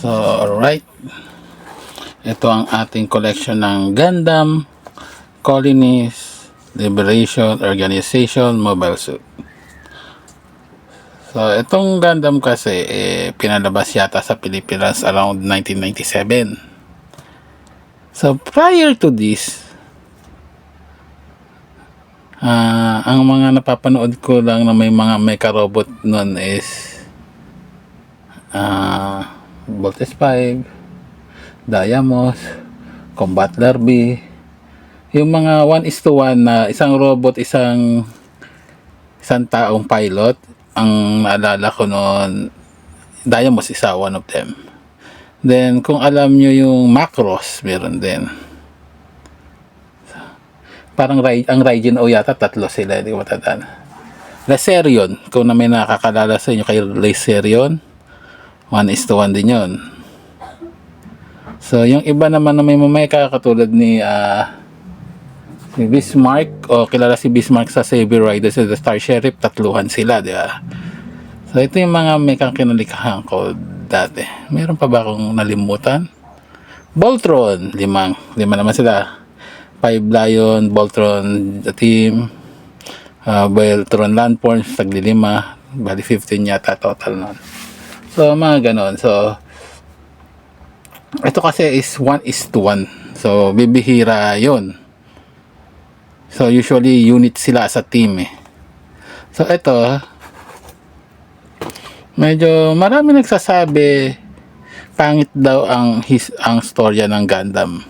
So, alright. Ito ang ating collection ng Gundam Colonies Liberation Organization Mobile Suit. So, itong Gundam kasi, pinalabas yata sa Pilipinas around 1997. So, prior to this, ang mga napapanood ko lang na may mga mecha robot nun is Voltes 5, Diamos, Combat Derby, yung mga 1:1 na isang robot, isang taong pilot. Ang naalala ko noon, Diamos isa, one of them. Then, kung alam nyo yung Macross, meron din. Parang ang Raijin O yata, tatlo sila, hindi ko matandaan. Laserion, kung na may nakakalala sa inyo kay Laserion, 1:1 din yun. So, yung iba naman na may mameka, katulad ni Bismarck, o kilala si Bismarck sa Saber Riders of the Star Sheriff, tatluhan sila, di ba? So, ito yung mga mekang kinalikahan ko dati. Meron pa ba akong nalimutan? Voltron, lima naman sila. 5 Lion, Voltron the team, Voltron Landforms, taglilima, bali 15 yata total nun. So, mga ganon. So, ito kasi is 1:1. So, bibihira yon. So, usually, unit sila sa team eh. So, ito, medyo marami nagsasabi pangit daw ang storya ng Gundam.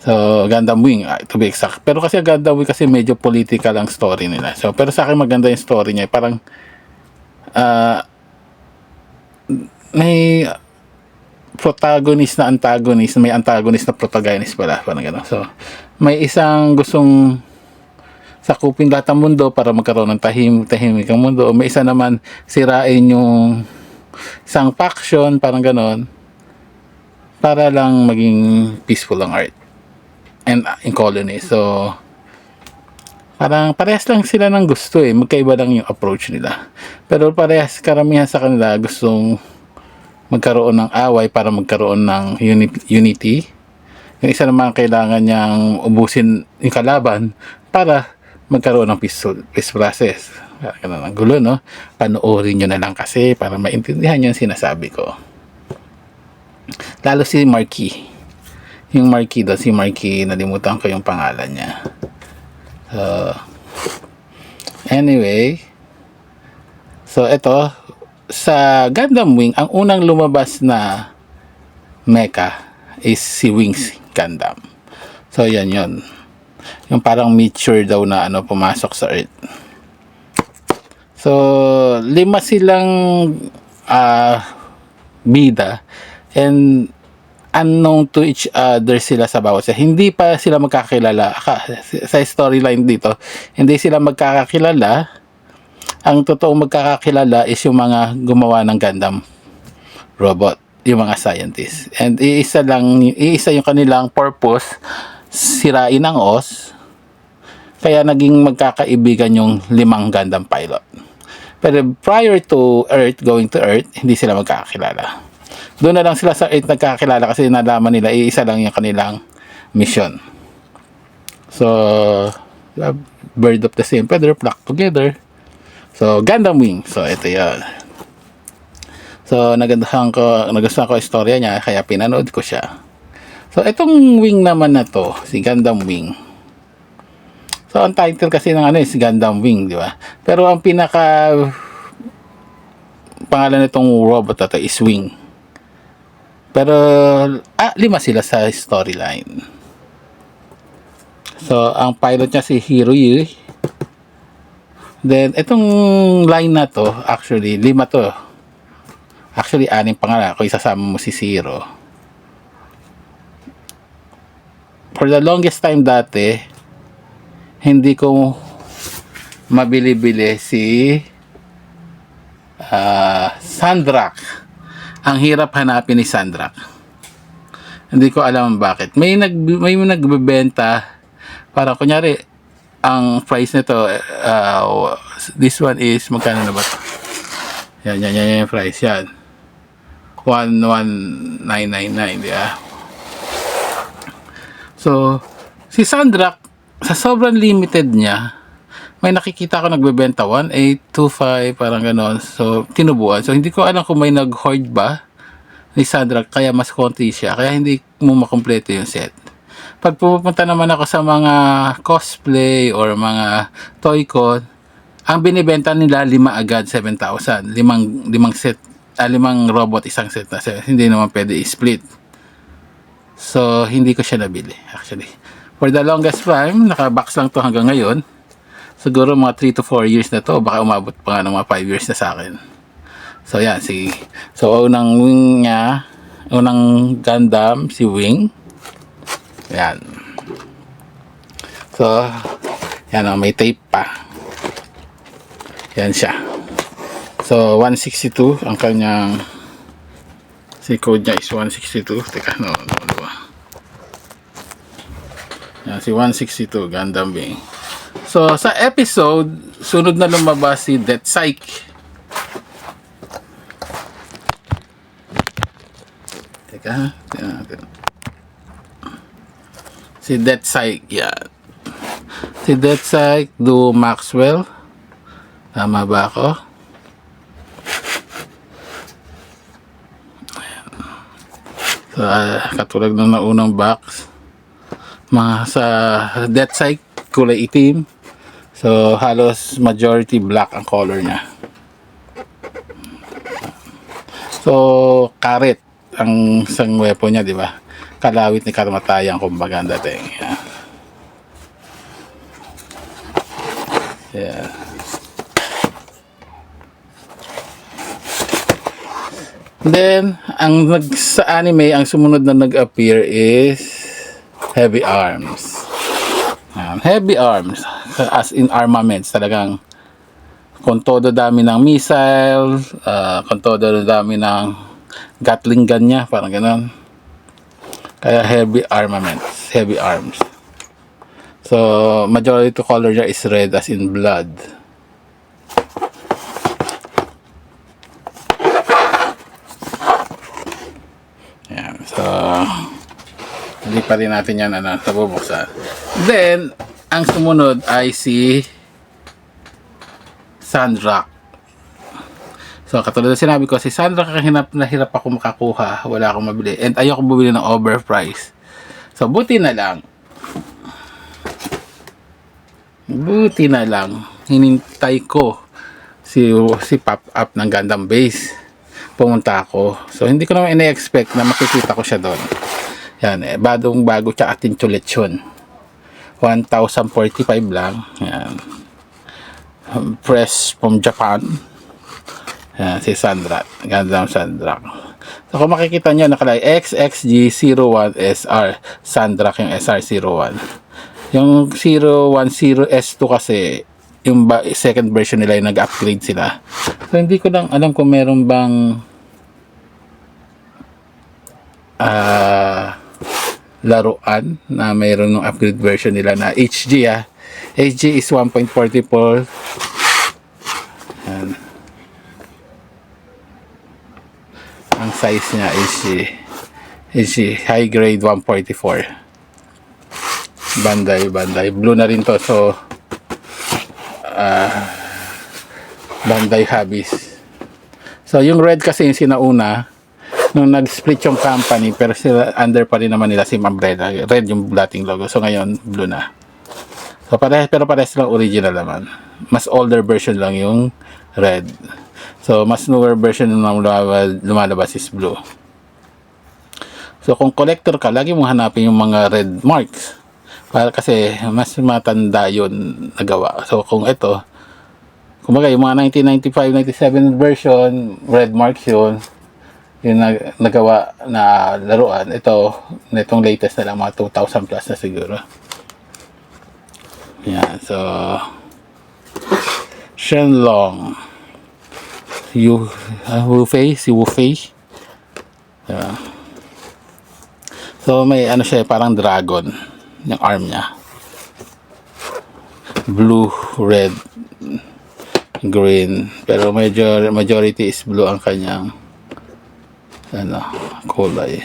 So, Gundam Wing, to be exact. Pero kasi Gundam Wing kasi medyo political ang story nila. So, pero sa akin maganda yung story niya. Parang, may protagonist na antagonist, may antagonist na protagonist pala, parang gano'n. So, may isang gustong sakupin lahat ng mundo para magkaroon ng tahimik ang mundo. O may isa naman sirain yung isang faction, parang gano'n, para lang maging peaceful ang Earth and in colony. So, parang parehas lang sila ng gusto eh. Magkaiba lang yung approach nila. Pero parehas, karamihan sa kanila gustong magkaroon ng away para magkaroon ng unity. Yung isa naman kailangan niyang ubusin yung kalaban para magkaroon ng peace process. Ganun ang gulo, no? Panoorin nyo na lang kasi para maintindihan yung sinasabi ko. Lalo si Marquis. Yung Marquis doon, si Marquis, nalimutan ko yung pangalan niya. Anyway, so ito, sa Gundam Wing, ang unang lumabas na mecha is si Wings Gundam. So, yan yun. Yung parang meteor daw na pumasok sa Earth. So, 5 silang bida and unknown to each other sila sa bawat isa. Hindi pa sila magkakilala. Sa storyline dito, hindi sila magkakakilala. Ang totoong magkakakilala is yung mga gumawa ng Gundam robot, yung mga scientists. And iisa yung kanilang purpose, sirain ang OS. Kaya naging magkakaibigan yung 5 Gundam pilot. Pero prior to Earth, going to Earth, hindi sila magkakakilala. Doon na lang sila sa Earth nagkakakilala kasi nalaman nila iisa lang yung kanilang mission. So, bird of the same feather flock together. So, Gundam Wing. So, ito yun. So, nagustuhan ko istorya niya, kaya pinanood ko siya. So, itong wing naman na to, si Gundam Wing. So, ang title kasi ng is Gundam Wing, di ba? Pero ang pinaka pangalan nitong robot na to is Wing. Pero, 5 sila sa storyline. So, ang pilot niya si Hiroyu. Then, itong line na to, actually, 5 to. Actually, 6 pangalan kung isasama mo si Zero. For the longest time dati, hindi ko mabili-bili si Sandrak. Ang hirap hanapin ni Sandrak. Hindi ko alam bakit. May nagbebenta, para kunyari, ang price nito, this one is, magkano na ba ito? Yan yung price, yan. 11999, di ba? So, si Sandrak, sa sobrang limited niya, may nakikita ko nagbebenta 1825, parang ganon. So, tinubuan. So, hindi ko alam kung may nag-hoard ba ni Sandrak, kaya mas konti siya. Kaya hindi mo makompleto yung set. Pag pupunta naman ako sa mga cosplay or mga toy con, ang binibenta nila 5 agad, 7,000. Limang set, 5 robot, isang set na set. Hindi naman pwede i-split. So, hindi ko siya nabili, actually. For the longest time, naka-box lang to hanggang ngayon. Siguro mga 3 to 4 years na to, baka umabot pa nga ng mga 5 years na sa akin. So, yan, So, unang wing niya, unang Gundam, si Wing. Yan. So, yan o, may tape pa. Yan siya. So, 162 ang kanyang, si code niya is 162. Teka, no ba? Yan, si 162, Gundam Wing. So, sa episode, sunod na lumabas si Death Psych. Teka, tingnan natin. Si Death Psych, yan. Si Death Psych, do Maxwell. Tama ba ako? Ayan. So, katulad ng naunang box, mga sa Death Psych, kulay itim. So, halos majority black ang color niya. So, karet ang isang weapon niya, di ba? Kalawit ni kamatayan, kumbaga ang dating. Yeah. Then, sa anime, ang sumunod na nag-appear is Heavy Arms. Heavy Arms, as in armaments, talagang kung todo dami ng missile, kung todo dami ng Gatling gun niya, parang gano'n. Kaya heavy armaments, heavy arms. So, majority color niya is red as in blood. Yan. So, hindi pa rin natin yan sa bubuksan. Then, ang sumunod ay si Sandrak. So, katulad na sinabi ko, si Sandra hirap ako makakuha. Wala akong mabili. And ayoko bumili ng overprice. So, buti na lang. Hinintay ko si pop-up ng Gundam Base. Pumunta ako. So, hindi ko naman ina-expect na makikita ko siya doon. Yan, bago tsaka tinchuletsyon. 1,045 lang. Yan. Press from Japan. Yan, si Sandrak, Gundam Sandrak. So, kung makikita nyo, nakalagay XXG01SR, Sandrak yung SR01. Yung 010S2 kasi, yung second version nila yung nag-upgrade sila. So, hindi ko lang alam kung meron bang laruan na mayroon ng upgrade version nila na HG. HG is 1.44. Yan. Ang size niya is high grade 144. Bandai. Blue na rin to. So, Bandai Hobbies. So, yung red kasi yung sinauna, nung nag-split yung company, pero sila, under pa rin naman nila si Umbrella. Red yung dating logo. So, ngayon, blue na. So, pero parehas lang original naman. Mas older version lang yung red. So, mas newer version ng lumalabas is blue. So, kung collector ka, lagi mong hanapin yung mga red marks. Kasi, mas matanda yun nagawa. So, kung ito, kumbaga, yung mga 1995, 97 version, red marks yun, yung nagawa na laruan. Ito, itong latest na lang, mga 2,000 plus na siguro. Yan, so, Shenlong. Si Wufei. Diba? So, may ano siya, parang dragon. Yung arm niya. Blue, red, green. Pero majority is blue ang kanyang ano, kulay.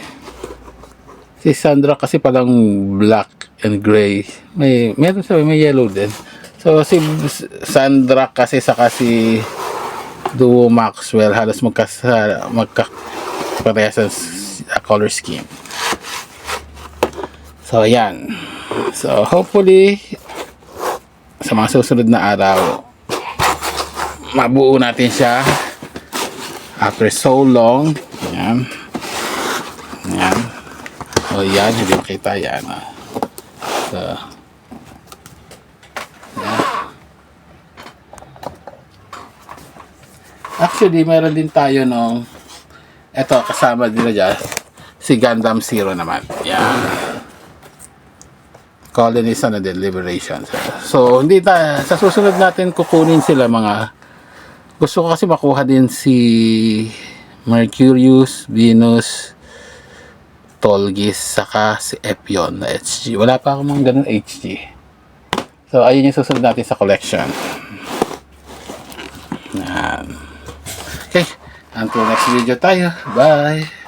Si Sandra kasi palang black and gray. Meron siya, may yellow din. So, si Sandra kasi saka si Duo Maxwell halos magkaparehas ang color scheme. So, ayan. So, hopefully, sa mga susunod na araw, mabuo natin siya after so long. Ayan. Ayan. O, yan. Hindi makita yan. So, ayan. Actually, meron din tayo nung eto, kasama nila dyan si Gundam Zero naman. Yan. Colonies and Deliberation. So, hindi na, sa susunod natin kukunin sila mga, gusto ko kasi makuha din si Mercurius, Venus, Tolgis, saka si Epion na HG. Wala pa akong mga ganun HG. So, ayun yung susunod natin sa collection. Yan. Okay, until next video tayo. Bye!